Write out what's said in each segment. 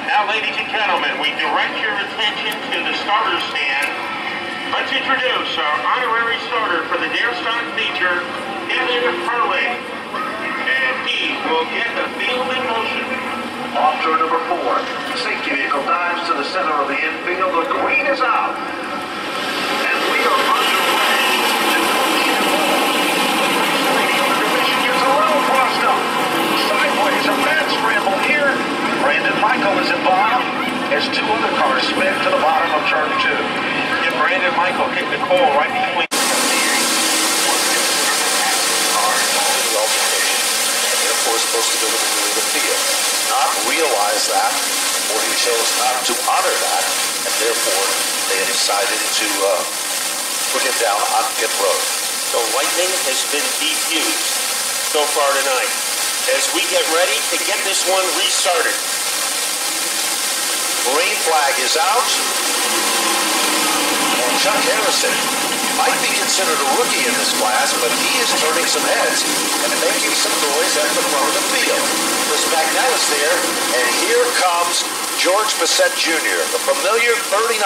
Now, ladies and gentlemen, we direct your attention to the starter stand. Let's introduce our honorary starter for the Dare Stock feature, Dylan Hurley. And he will get the field in motion. Off turn number 4. Safety vehicle dives to the center of the infield. The green is out. And we are underway. Division gets a little crossed up. Sideways, a bad scramble here. Brandon Michael is involved as 2 other cars spin to the bottom of turn 2. And Brandon Michael hit the coal right between. Supposed to go to the field. Not realize that, or he chose not to honor that, and therefore they had decided to put him down on pit road. So lightning has been defused so far tonight as we get ready to get this one restarted. Green flag is out, and Chuck Harrison might be considered a rookie in this class, but he is turning some heads and making some noise at the front of the field. Chris Magnell is there, and here comes George Bissett Jr., the familiar 39.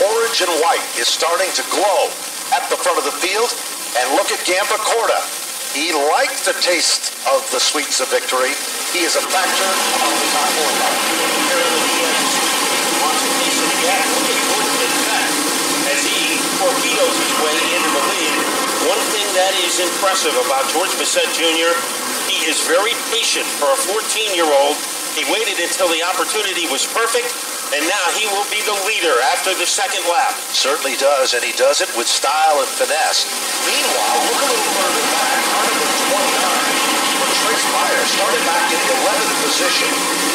Orange and white is starting to glow at the front of the field, and look at Gamba Corda. He liked the taste of the sweets of victory. He is a factor of the top 4 car. Apparently he has wants a piece of the gap. Look at George Bissett as he torpedoes his way into the lead. One thing that is impressive about George Bissett Jr., he is very patient for a 14-year-old. He waited until the opportunity was perfect, and now he will be the leader after the second lap. Certainly does, and he does it with style and finesse. Meanwhile, look a little further back, car number 29. Trace Meyer started back in the 11th position.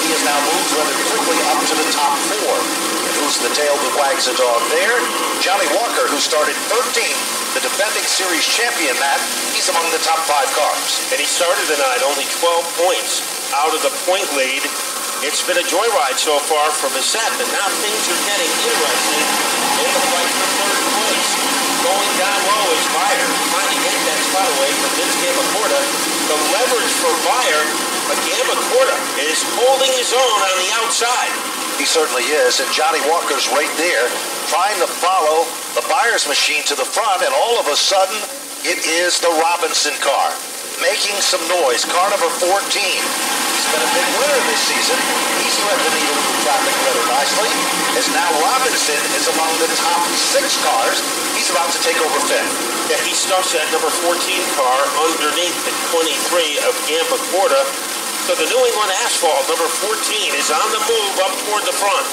He has now moved rather quickly up to the top 4. And who's the tail that wags the dog there? Johnny Walker, who started 13th, the defending series champion, Matt. He's among the top 5 cars. And he started the night only 12 points out of the point lead. It's been a joyride so far for Bissett, but now things are getting interesting in the fight for 3rd place. Going down low is Meyer, trying to get that spot away from Vince Gambacorda. The leverage for Meyer, but Gambacorda is holding his own on the outside. He certainly is, and Johnny Walker's right there, trying to follow the buyer's machine to the front, and all of a sudden, it is the Robinson car, making some noise. Car number 14. He's been a big winner this season. He's threaded the needle through traffic rather nicely, as now Robinson is among the top 6 cars. He's about to take over 5th. Yeah, he stuffs that number 14 car underneath the 23 of Gambacorda. So the New England Asphalt, number 14, is on the move up toward the front.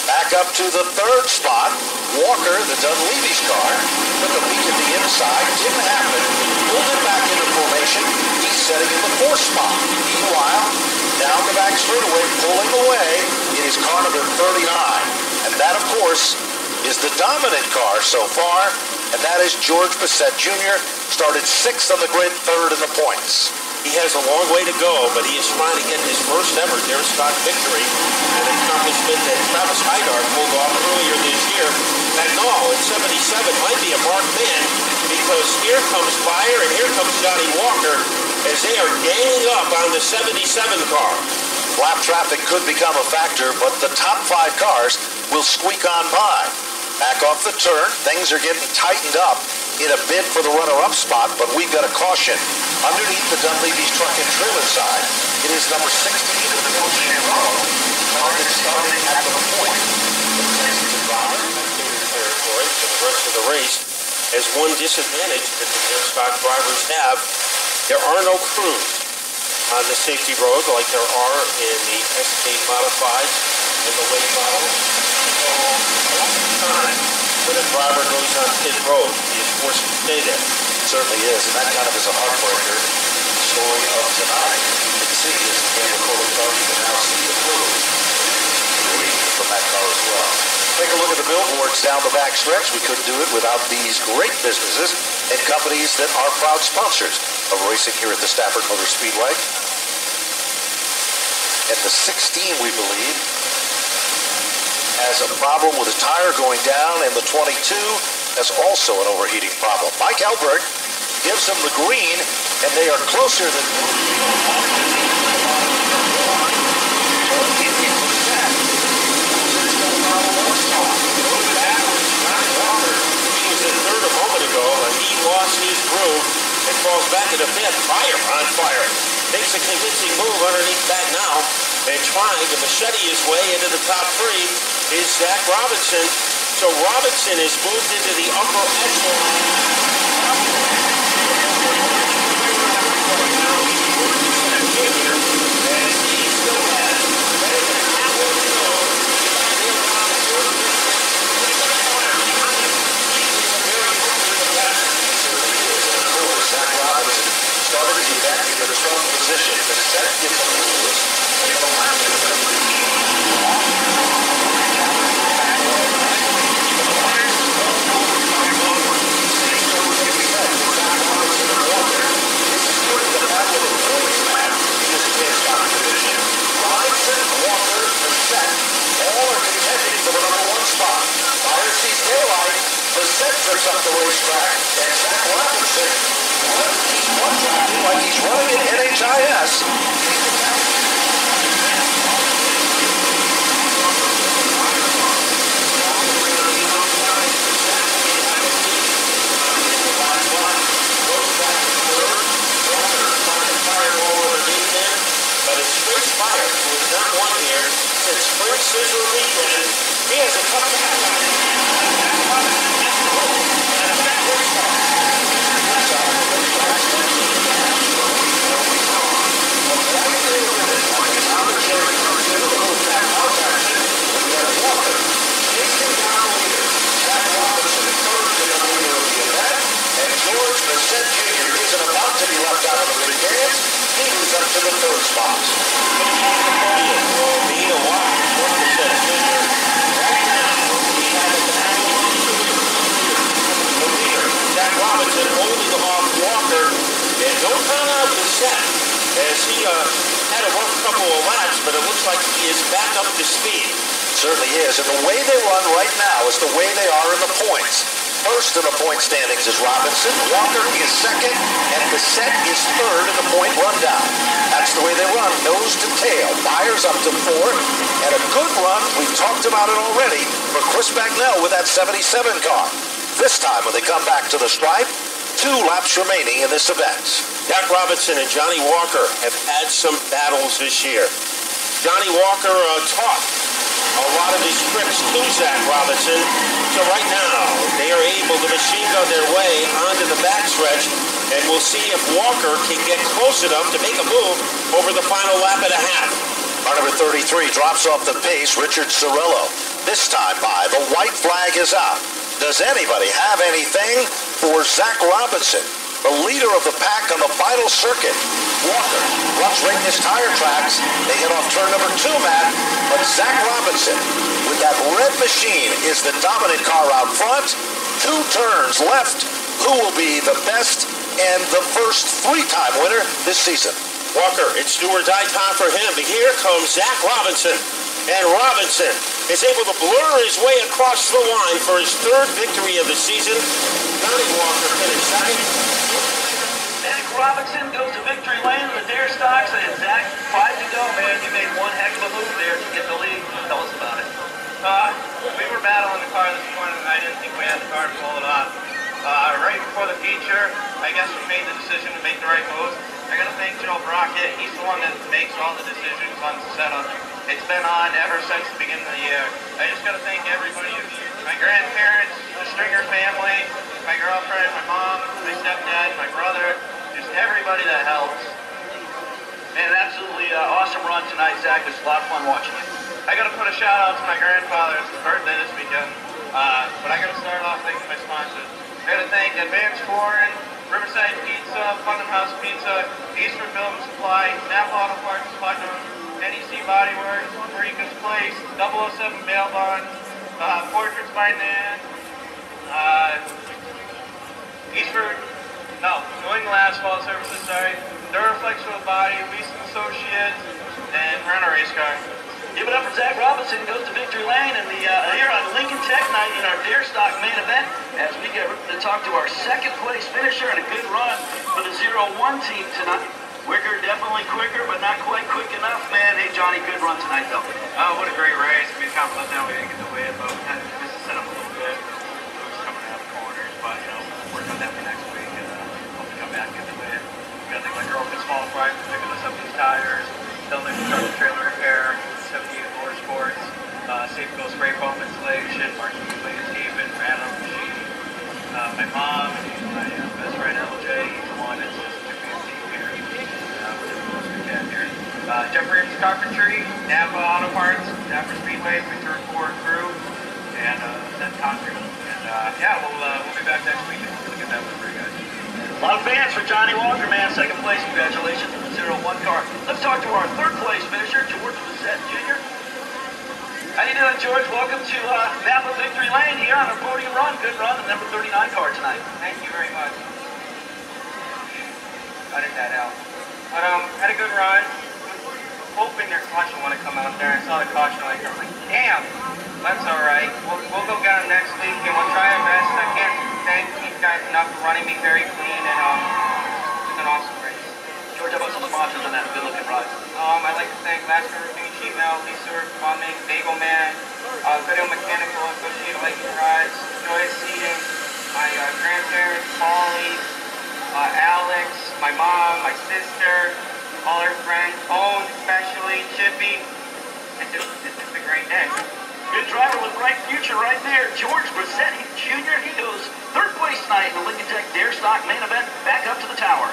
Back up to the 3rd spot. Walker, the Dunleavy's car, took a peek at the inside. Didn't happen. Pulled it back into formation. He's setting in the 4th spot. Meanwhile, down the back straightaway, pulling away, it is car number 39. And that, of course, is the dominant car so far, and that is George Bissett Jr., started 6th on the grid, 3rd in the points. He has a long way to go, but he is trying to get his first ever Dare Stock victory, an accomplishment that Travis Hydar pulled off earlier this year. Magnall at 77 might be a marked man, because here comes Meyer and here comes Johnny Walker as they are ganging up on the 77 car. Lap traffic could become a factor, but the top 5 cars will squeak on by. Back off the turn, things are getting tightened up in a bid for the runner-up spot, but we've got a caution. Underneath the Dunleavy's truck and trailer side, it is number 16 of the Bill Chambeau, target starting at the point. Territory for the rest of the race. As one disadvantage that the Dare Stock drivers have, there are no crews on the safety road like there are in the SK Modifieds and the late models. So a lot of time when a driver goes on pit road, he is forced to stay there. It certainly is, and that kind of is a heartbreaker. The story of tonight. You can see is the Gambacorda car. You can now see the blue from that car as well. Take a look at the billboards down the back stretch. We couldn't do it without these great businesses and companies that are proud sponsors of racing here at the Stafford Motor Speedway. And the 16, we believe, has a problem with a tire going down, and the 22 has also an overheating problem. Mike Elberg gives them the green, and they are closer than falls back to the fifth. Fire on fire. Makes a convincing move underneath that now. And trying to machete his way into the top three is Zach Robinson. So Robinson is moved into the upper echelon. Started to get back into the strong position. The set gets a little and the last is going to be Robinson, Walker, the set, all are contending for the number one spot. Fire sees daylight, the set trips up the racetrack, and Zach Robinson like he's running in NHIS. But it's Chris Fire, who has not won here since spring scissor weekend. He has a tough to the third spot. Zach Robinson holding off Walker, and don't count out the set as he had a rough couple of laps, but it looks like he is back up to speed. Certainly is, and the way they run right now is the way they are in the points. First in the point standings is Robinson, Walker is second, and Bissett is third in the point rundown. That's the way they run, nose to tail. Byers up to fourth, and a good run, we've talked about it already, for Chris Bagnell with that 77 car. This time when they come back to the stripe, 2 laps remaining in this event. Zach Robinson and Johnny Walker have had some battles this year. Johnny Walker taught a lot of his tricks to Zach Robinson. So right now, they are able to machine gun their way onto the backstretch, and we'll see if Walker can get close enough to make a move over the final lap and a half. Car number 33 drops off the pace, Richard Cirillo. This time by, the white flag is out. Does anybody have anything for Zach Robinson, the leader of the pack on the final circuit? Walker runs right in his tire tracks. They hit off turn number 2, Matt. But Zach Robinson, with that red machine, is the dominant car out front. 2 turns left. Who will be the best and the first 3-time winner this season? Walker, it's do or die time for him. But here comes Zach Robinson. And Robinson is able to blur his way across the line for his 3rd victory of the season. Johnny Walker finished second. Zach Robinson goes to victory lane in the Dare Stocks, and Zach, 5 to go, man. You made one heck of a move there to get the lead. Tell us about it. We were battling the car this morning, and I didn't think we had the car to pull it off. Right before the feature, I guess we made the decision to make the right moves. I got to thank Joe Brockett. He's the one that makes all the decisions on the setup. It's been on ever since the beginning of the year. I just got to thank everybody, my grandparents, the Stringer family, my girlfriend, my mom, my stepdad, my brother, just everybody that helps. Man, absolutely awesome run tonight, Zach. It's a lot of fun watching you. I got to put a shout out to my grandfather. It's his birthday this weekend. But I got to start off thanking my sponsors. I got to thank Advance Foreign, Riverside Pizza, Fun and House Pizza, Eastern Building Supply, Napa Auto Parts Putnam, NEC Body Works, Marika's Place, 007 Bail Bond, Portraits by Nan, New England Asphalt Services, Duraflex for the Body, Wieston Associates, and Renner Race Car. Give it up for Zach Robinson, goes to victory lane, and here on Lincoln Tech Night in our Dare Stock main event, as we get to talk to our 2nd place finisher and a good run for the 0-1 team tonight. Quicker, definitely quicker, but not quite quick enough, man. Hey, Johnny, good run tonight, though. Oh, what a great race. I mean, kind of let down we didn't get the win, but we had to set up a little bit. It was coming out of the corners, but, we'll work on that for next week and hope to come back and get the win. my girlfriend's small fry for picking us up these tires, building the truck and trailer repair, 78 Motorsports, Safeco spray foam installation, Martin Blaze Haven, Random Machine, my mom, and my best friend LJ, he's the one that's just took me a seat here, which is the most we can here. Jeffrey's Carpentry, Napa Auto Parts, Stafford Speedway, we turn 4 crew, and then concrete. And yeah, we'll be back next weekend. We'll get that one for you guys. A lot of fans for Johnny Walker, man. Second place. Congratulations on the 0-1 car. Let's talk to our third place finisher, George Bissett Jr. How you doing, George? Welcome to Napa Victory Lane here on our podium run. Good run, the number 39 car tonight. Thank you very much. Edit that out. But had a good run. Hoping their caution want to come out there. I saw the caution light. I'm like, damn, that's all right. We'll go down next week and we'll try our best. I can't thank these guys enough for running me very clean, and it was an awesome race. George, how about some sponsors on that good-looking ride? I'd like to thank Master Roofing, Sheet Metal, Lisa Plumbing, Bagel Man, Goodell Mechanical, Associated Lighting Rides, Joyous Seating, my grandparents, Polly, Alex, my mom, my sister, all her friends, Owen especially, Chippy. It's just a great day. Good driver with bright future right there. George Bissett Jr. He goes third place tonight in the Lincoln Tech Dare Stock main event, back up to the tower.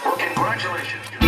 Well, congratulations.